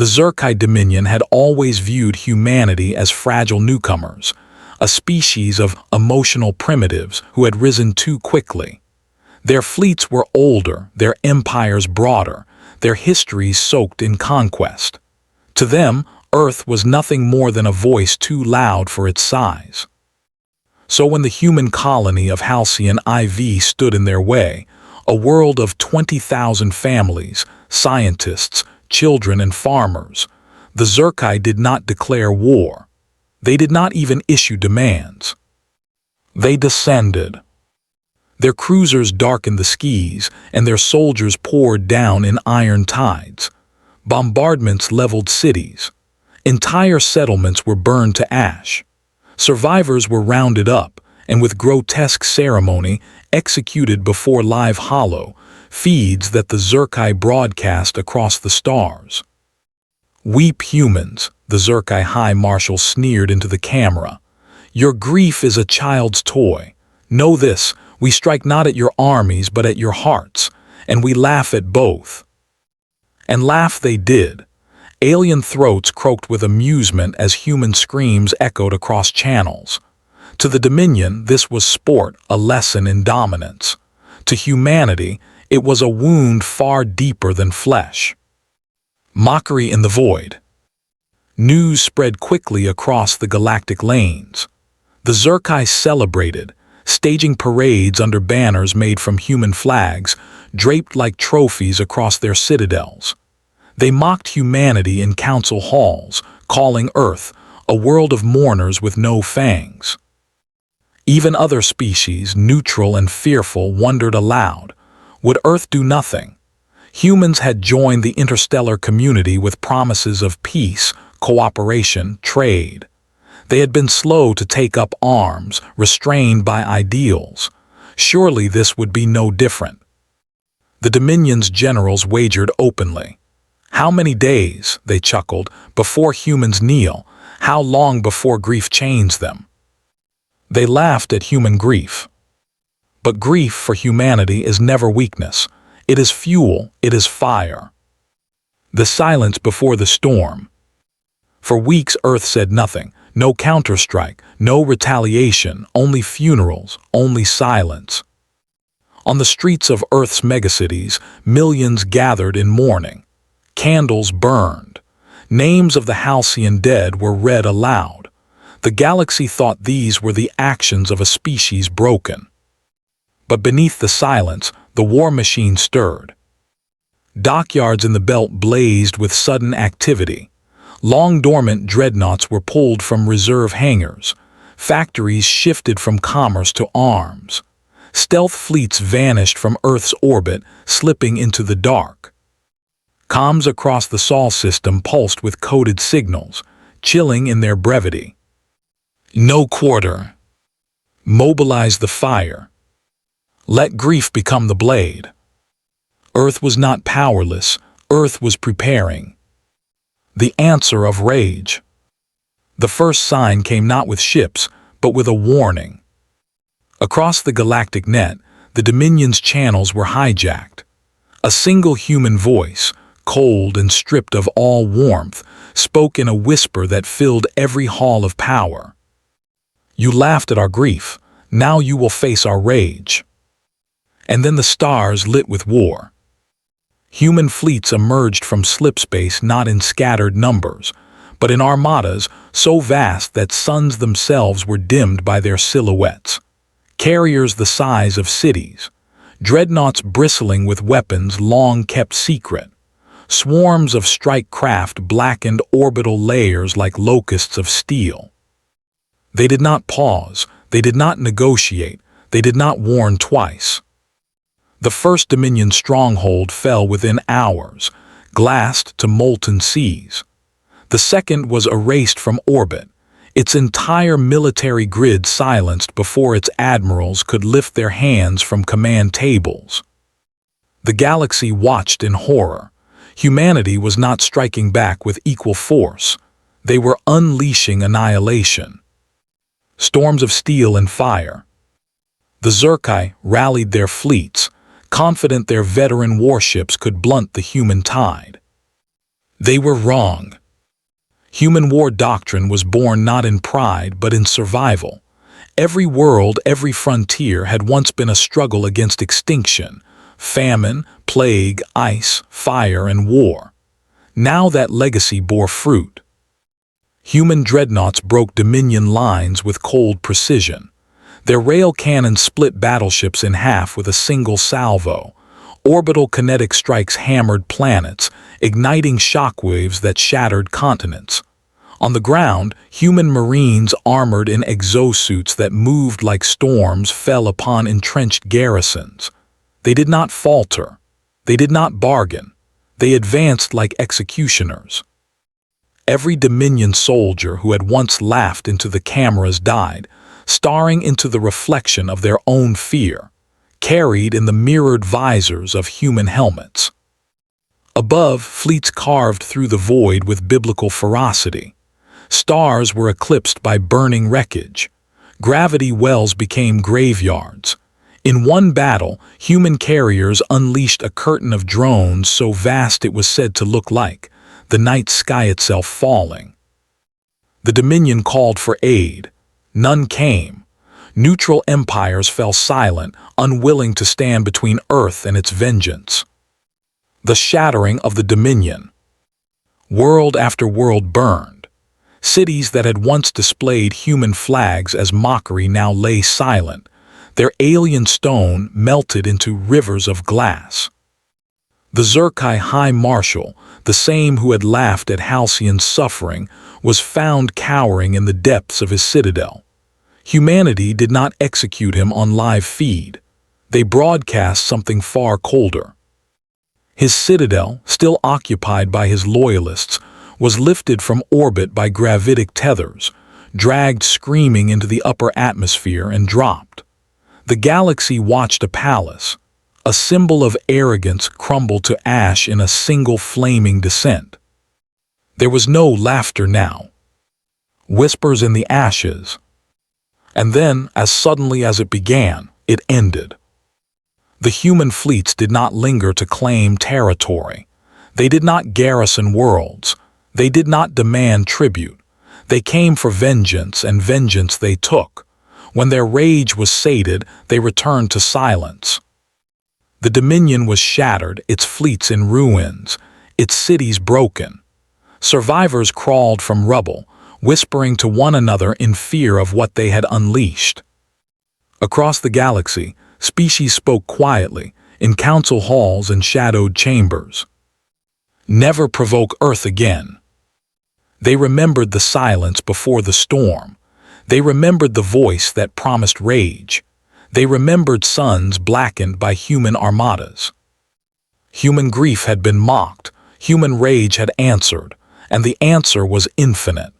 The Zerkai Dominion had always viewed humanity as fragile newcomers, a species of emotional primitives who had risen too quickly. Their fleets were older, their empires broader, their histories soaked in conquest. To them, Earth was nothing more than a voice too loud for its size. So when the human colony of Halcyon IV stood in their way, a world of 20,000 families, scientists, children and farmers, the Zerkai did not declare war. They did not even issue demands. They descended. Their cruisers darkened the skies, and their soldiers poured down in iron tides. Bombardments leveled cities. Entire settlements were burned to ash. Survivors were rounded up, and with grotesque ceremony executed before live hollow feeds that the Zerkai broadcast across the stars. "Weep, humans," the Zerkai High Marshal sneered into the camera. "Your grief is a child's toy. Know this, we strike not at your armies but at your hearts, and we laugh at both." And laugh they did. Alien throats croaked with amusement as human screams echoed across channels. To the Dominion, this was sport, a lesson in dominance. To humanity, it was a wound far deeper than flesh. Mockery in the void. News spread quickly across the galactic lanes. The Zerkai celebrated, staging parades under banners made from human flags, draped like trophies across their citadels. They mocked humanity in council halls, calling Earth a world of mourners with no fangs. Even other species, neutral and fearful, wondered aloud, would Earth do nothing? Humans had joined the interstellar community with promises of peace, cooperation, trade. They had been slow to take up arms, restrained by ideals. Surely this would be no different. The Dominion's generals wagered openly. "How many days," they chuckled, "before humans kneel? How long before grief chains them?" They laughed at human grief. But grief for humanity is never weakness. It is fuel, it is fire. The silence before the storm. For weeks Earth said nothing, no counterstrike, no retaliation, only funerals, only silence. On the streets of Earth's megacities, millions gathered in mourning. Candles burned. Names of the Halcyon dead were read aloud. The galaxy thought these were the actions of a species broken. But beneath the silence, the war machine stirred. Dockyards in the belt blazed with sudden activity. Long-dormant dreadnoughts were pulled from reserve hangars. Factories shifted from commerce to arms. Stealth fleets vanished from Earth's orbit, slipping into the dark. Comms across the Sol system pulsed with coded signals, chilling in their brevity. "No quarter. Mobilize the fire. Let grief become the blade." Earth was not powerless, Earth was preparing. The answer of rage. The first sign came not with ships, but with a warning. Across the galactic net, the Dominion's channels were hijacked. A single human voice, cold and stripped of all warmth, spoke in a whisper that filled every hall of power. "You laughed at our grief, now you will face our rage." And then the stars lit with war. Human fleets emerged from slipspace not in scattered numbers, but in armadas so vast that suns themselves were dimmed by their silhouettes. Carriers the size of cities. Dreadnoughts bristling with weapons long kept secret. Swarms of strike craft blackened orbital layers like locusts of steel. They did not pause, they did not negotiate, they did not warn twice. The first Dominion stronghold fell within hours, glassed to molten seas. The second was erased from orbit, its entire military grid silenced before its admirals could lift their hands from command tables. The galaxy watched in horror. Humanity was not striking back with equal force. They were unleashing annihilation. Storms of steel and fire. The Zerkai rallied their fleets, confident their veteran warships could blunt the human tide. They were wrong. Human war doctrine was born not in pride but in survival. Every world, every frontier had once been a struggle against extinction, famine, plague, ice, fire, and war. Now that legacy bore fruit. Human dreadnoughts broke Dominion lines with cold precision. Their rail cannons split battleships in half with a single salvo. Orbital kinetic strikes hammered planets, igniting shockwaves that shattered continents. On the ground, human marines armored in exosuits that moved like storms fell upon entrenched garrisons. They did not falter. They did not bargain. They advanced like executioners. Every Dominion soldier who had once laughed into the cameras died, staring into the reflection of their own fear, carried in the mirrored visors of human helmets. Above, fleets carved through the void with biblical ferocity. Stars were eclipsed by burning wreckage. Gravity wells became graveyards. In one battle, human carriers unleashed a curtain of drones so vast it was said to look like the night sky itself falling. The Dominion called for aid. None came. Neutral empires fell silent, unwilling to stand between Earth and its vengeance. The shattering of the Dominion. World after world burned. Cities that had once displayed human flags as mockery now lay silent, their alien stone melted into rivers of glass. The Zerkai High Marshal, the same who had laughed at Halcyon's suffering, was found cowering in the depths of his citadel. Humanity did not execute him on live feed. They broadcast something far colder. His citadel, still occupied by his loyalists, was lifted from orbit by gravitic tethers, dragged screaming into the upper atmosphere and dropped. The galaxy watched a palace, a symbol of arrogance, crumble to ash in a single flaming descent. There was no laughter now. Whispers in the ashes. And then, as suddenly as it began, it ended. The human fleets did not linger to claim territory. They did not garrison worlds. They did not demand tribute. They came for vengeance, and vengeance they took. When their rage was sated, they returned to silence. The Dominion was shattered, its fleets in ruins, its cities broken. Survivors crawled from rubble, whispering to one another in fear of what they had unleashed. Across the galaxy, species spoke quietly, in council halls and shadowed chambers. Never provoke Earth again. They remembered the silence before the storm. They remembered the voice that promised rage. They remembered suns blackened by human armadas. Human grief had been mocked, human rage had answered, and the answer was infinite.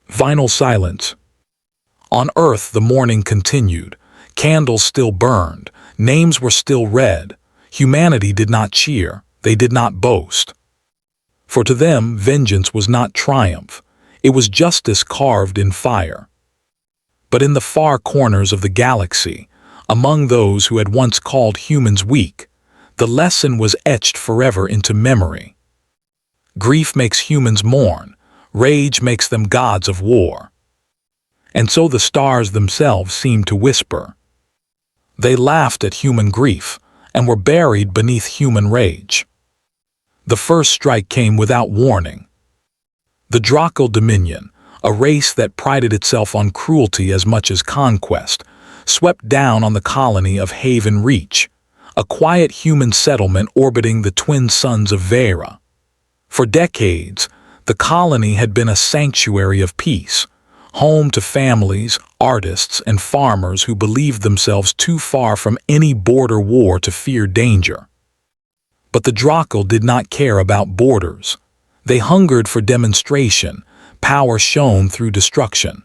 Final silence. On Earth the morning continued. Candles still burned, names were still read. Humanity did not cheer, they did not boast. For to them vengeance was not triumph, it was justice carved in fire. But in the far corners of the galaxy, among those who had once called humans weak, the lesson was etched forever into memory. Grief makes humans mourn, rage makes them gods of war. And so the stars themselves seemed to whisper. They laughed at human grief and were buried beneath human rage. The first strike came without warning. The Draco Dominion, a race that prided itself on cruelty as much as conquest, swept down on the colony of Haven Reach, a quiet human settlement orbiting the twin suns of Vera. For decades, the colony had been a sanctuary of peace, home to families, artists, and farmers who believed themselves too far from any border war to fear danger. But the Draco did not care about borders. They hungered for demonstration, power shown through destruction.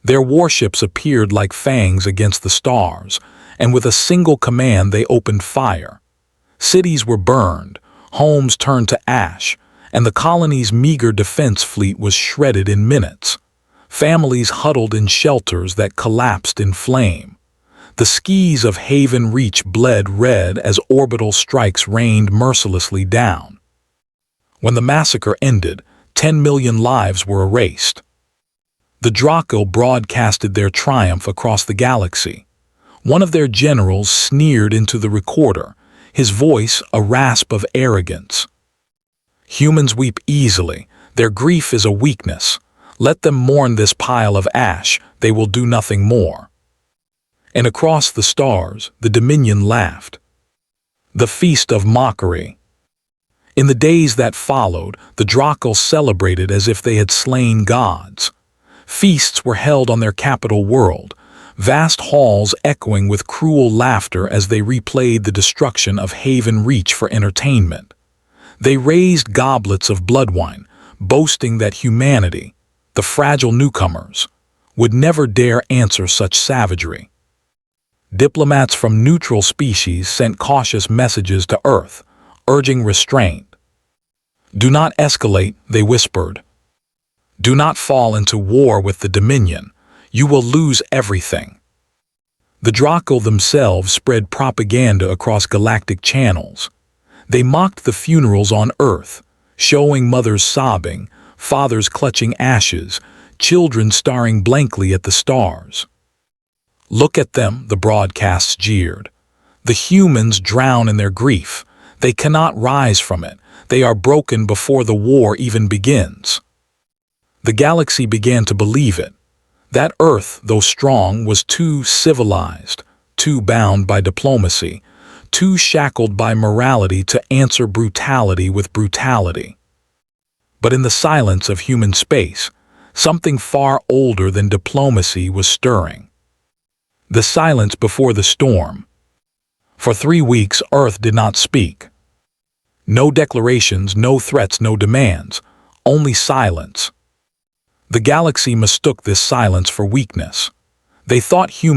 Their warships appeared like fangs against the stars, and with a single command they opened fire. Cities were burned, homes turned to ash, and the colony's meager defense fleet was shredded in minutes. Families huddled in shelters that collapsed in flame. The skies of Haven Reach bled red as orbital strikes rained mercilessly down. When the massacre ended, 10 million lives were erased. The Draco broadcasted their triumph across the galaxy. One of their generals sneered into the recorder, his voice a rasp of arrogance. Humans weep easily. Their grief is a weakness. Let them mourn this pile of ash. They will do nothing more. And across the stars, the Dominion laughed. The feast of mockery. In the days that followed, the Draco celebrated as if they had slain gods. Feasts were held on their capital world, vast halls echoing with cruel laughter as they replayed the destruction of Haven Reach for entertainment. They raised goblets of blood wine, boasting that humanity, the fragile newcomers, would never dare answer such savagery. Diplomats from neutral species sent cautious messages to Earth, urging restraint. "Do not escalate," they whispered. "Do not fall into war with the Dominion. You will lose everything." The Draco themselves spread propaganda across galactic channels. They mocked the funerals on Earth, showing mothers sobbing, fathers clutching ashes, children staring blankly at the stars. "Look at them," the broadcasts jeered. "The humans drown in their grief. They cannot rise from it. They are broken before the war even begins." The galaxy began to believe it. That Earth, though strong, was too civilized, too bound by diplomacy, too shackled by morality to answer brutality with brutality. But in the silence of human space, something far older than diplomacy was stirring. The silence before the storm. For 3 weeks, Earth did not speak. No declarations, no threats, no demands, only silence. The galaxy mistook this silence for weakness. They thought humans